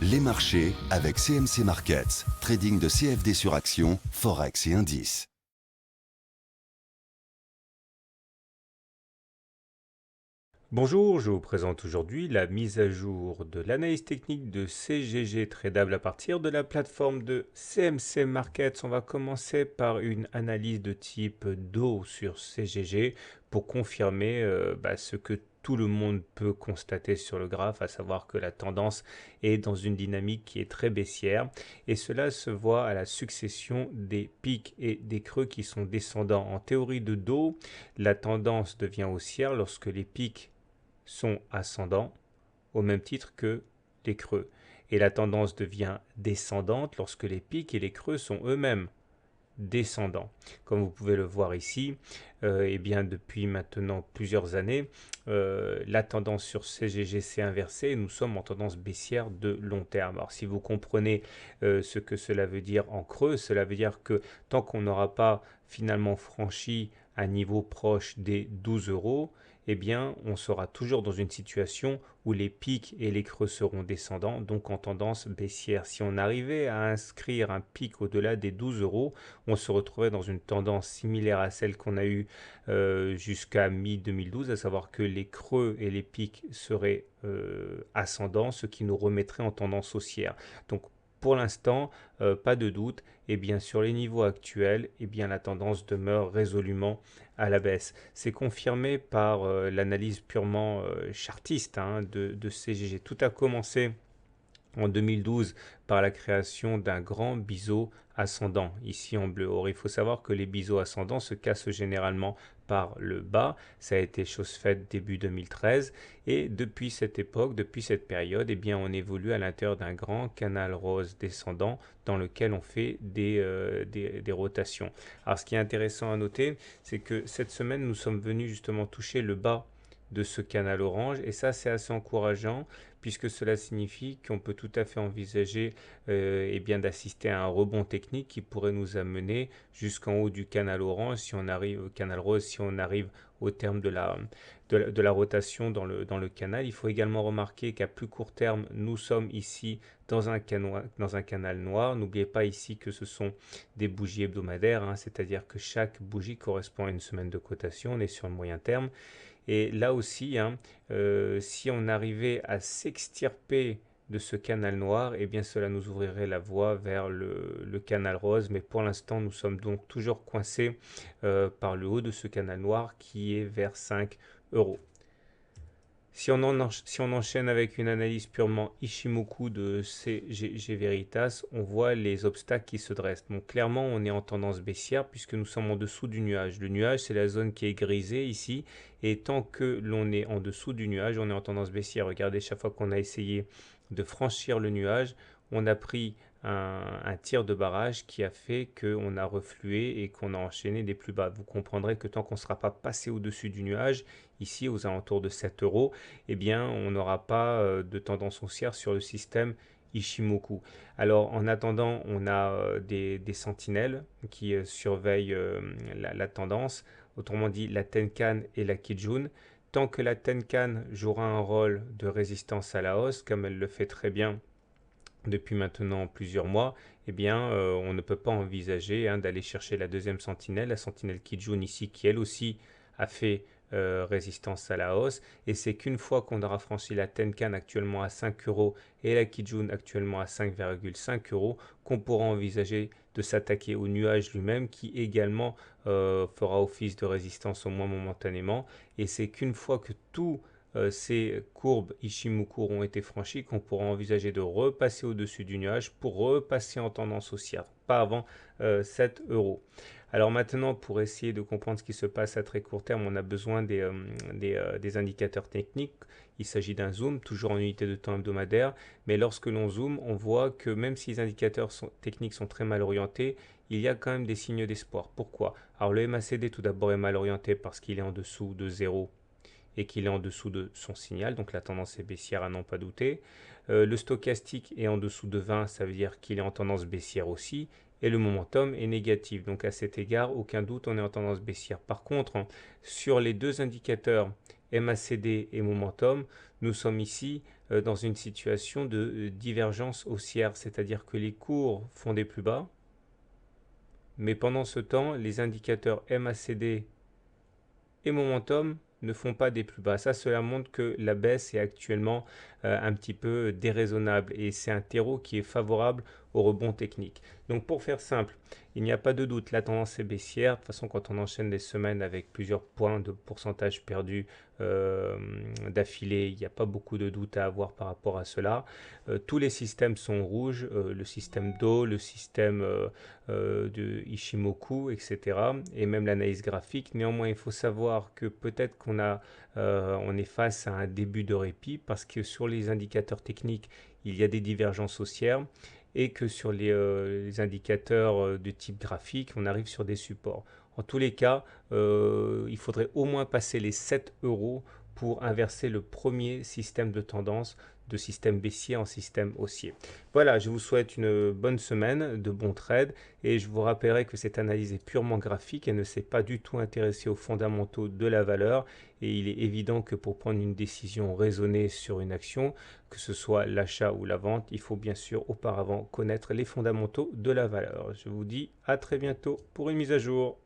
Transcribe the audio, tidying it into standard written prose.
Les marchés avec CMC Markets, trading de CFD sur action, Forex et indices. Bonjour, je vous présente aujourd'hui la mise à jour de l'analyse technique de CGG tradable à partir de la plateforme de CMC Markets. On va commencer par une analyse de type DO sur CGG pour confirmer ce que tout le monde peut constater sur le graphe, à savoir que la tendance est dans une dynamique qui est très baissière et cela se voit à la succession des pics et des creux qui sont descendants. En théorie de DO, la tendance devient haussière lorsque les pics sont ascendants au même titre que les creux. Et la tendance devient descendante lorsque les pics et les creux sont eux-mêmes descendants. Comme vous pouvez le voir ici, eh bien depuis maintenant plusieurs années, la tendance sur CGG s'est inversée et nous sommes en tendance baissière de long terme. Alors si vous comprenez ce que cela veut dire en creux, cela veut dire que tant qu'on n'aura pas finalement franchi un niveau proche des 12 euros, eh bien, on sera toujours dans une situation où les pics et les creux seront descendants, donc en tendance baissière. Si on arrivait à inscrire un pic au-delà des 12 euros, on se retrouverait dans une tendance similaire à celle qu'on a eue jusqu'à mi-2012, à savoir que les creux et les pics seraient ascendants, ce qui nous remettrait en tendance haussière. Donc, pour l'instant, pas de doute, et bien sur les niveaux actuels, eh bien la tendance demeure résolument à la baisse. C'est confirmé par l'analyse purement chartiste de CGG. Tout a commencé en 2012 par la création d'un grand biseau ascendant, ici en bleu. Or, il faut savoir que les biseaux ascendants se cassent généralement par le bas. Ça a été chose faite début 2013. Et depuis cette époque, depuis cette période, eh bien, on évolue à l'intérieur d'un grand canal rose descendant dans lequel on fait des rotations. Alors, ce qui est intéressant à noter, c'est que cette semaine, nous sommes venus justement toucher le bas de ce canal orange. Et ça, c'est assez encourageant puisque cela signifie qu'on peut tout à fait envisager eh bien d'assister à un rebond technique qui pourrait nous amener jusqu'en haut du canal orange si on arrive au canal rose, si on arrive au terme de la rotation dans le canal. Il faut également remarquer qu'à plus court terme, nous sommes ici dans un canal noir. N'oubliez pas ici que ce sont des bougies hebdomadaires, c'est-à-dire que chaque bougie correspond à une semaine de cotation. On est sur le moyen terme. Et là aussi, si on arrivait à s'extirper de ce canal noir, eh bien cela nous ouvrirait la voie vers le canal rose. Mais pour l'instant, nous sommes donc toujours coincés par le haut de ce canal noir qui est vers 5 euros. Si on enchaîne avec une analyse purement Ishimoku de CGG Veritas, on voit les obstacles qui se dressent. Donc clairement, on est en tendance baissière puisque nous sommes en dessous du nuage. Le nuage, c'est la zone qui est grisée ici. Et tant que l'on est en dessous du nuage, on est en tendance baissière. Regardez, chaque fois qu'on a essayé de franchir le nuage, on a pris un tir de barrage qui a fait qu'on a reflué et qu'on a enchaîné des plus bas. Vous comprendrez que tant qu'on ne sera pas passé au-dessus du nuage, ici aux alentours de 7 euros, eh bien on n'aura pas de tendance haussière sur le système Ishimoku. Alors en attendant, on a des sentinelles qui surveillent la tendance, autrement dit la Tenkan et la Kijun. Tant que la Tenkan jouera un rôle de résistance à la hausse, comme elle le fait très bien depuis maintenant plusieurs mois, eh bien, on ne peut pas envisager d'aller chercher la deuxième sentinelle, la sentinelle Kijun ici, qui elle aussi a fait résistance à la hausse. Et c'est qu'une fois qu'on aura franchi la Tenkan actuellement à 5 euros et la Kijun actuellement à 5,5 euros, qu'on pourra envisager de s'attaquer au nuage lui-même, qui également fera office de résistance au moins momentanément. Et c'est qu'une fois que tout ces courbes Ishimoku ont été franchies, qu'on pourra envisager de repasser au-dessus du nuage pour repasser en tendance haussière, pas avant 7 euros. Alors maintenant, pour essayer de comprendre ce qui se passe à très court terme, on a besoin des indicateurs techniques. Il s'agit d'un zoom, toujours en unité de temps hebdomadaire, mais lorsque l'on zoome, on voit que même si les indicateurs techniques sont très mal orientés, il y a quand même des signes d'espoir. Pourquoi? Alors le MACD tout d'abord est mal orienté parce qu'il est en dessous de 0 et qu'il est en dessous de son signal, donc la tendance est baissière à n'en pas douter. Le stochastique est en dessous de 20, ça veut dire qu'il est en tendance baissière aussi, et le momentum est négatif, donc à cet égard, aucun doute, on est en tendance baissière. Par contre, sur les deux indicateurs MACD et momentum, nous sommes ici dans une situation de divergence haussière, c'est-à-dire que les cours font des plus bas, mais pendant ce temps, les indicateurs MACD et Momentum ne font pas des plus bas. Ça, cela montre que la baisse est actuellement un petit peu déraisonnable et c'est un terreau qui est favorable au rebond technique. Donc pour faire simple, il n'y a pas de doute, la tendance est baissière. De toute façon, quand on enchaîne des semaines avec plusieurs points de pourcentage perdus d'affilée, il n'y a pas beaucoup de doute à avoir par rapport à cela. Tous les systèmes sont rouges, le système Do, le système de Ishimoku, etc. Et même l'analyse graphique. Néanmoins, il faut savoir que peut-être on est face à un début de répit parce que sur les indicateurs techniques, il y a des divergences haussières et que sur les indicateurs de type graphique, on arrive sur des supports. En tous les cas, il faudrait au moins passer les 7 euros pour inverser le premier système de tendance de système baissier en système haussier. Voilà, je vous souhaite une bonne semaine, de bons trades et je vous rappellerai que cette analyse est purement graphique et ne s'est pas du tout intéressée aux fondamentaux de la valeur et il est évident que pour prendre une décision raisonnée sur une action, que ce soit l'achat ou la vente, il faut bien sûr auparavant connaître les fondamentaux de la valeur. Je vous dis à très bientôt pour une mise à jour.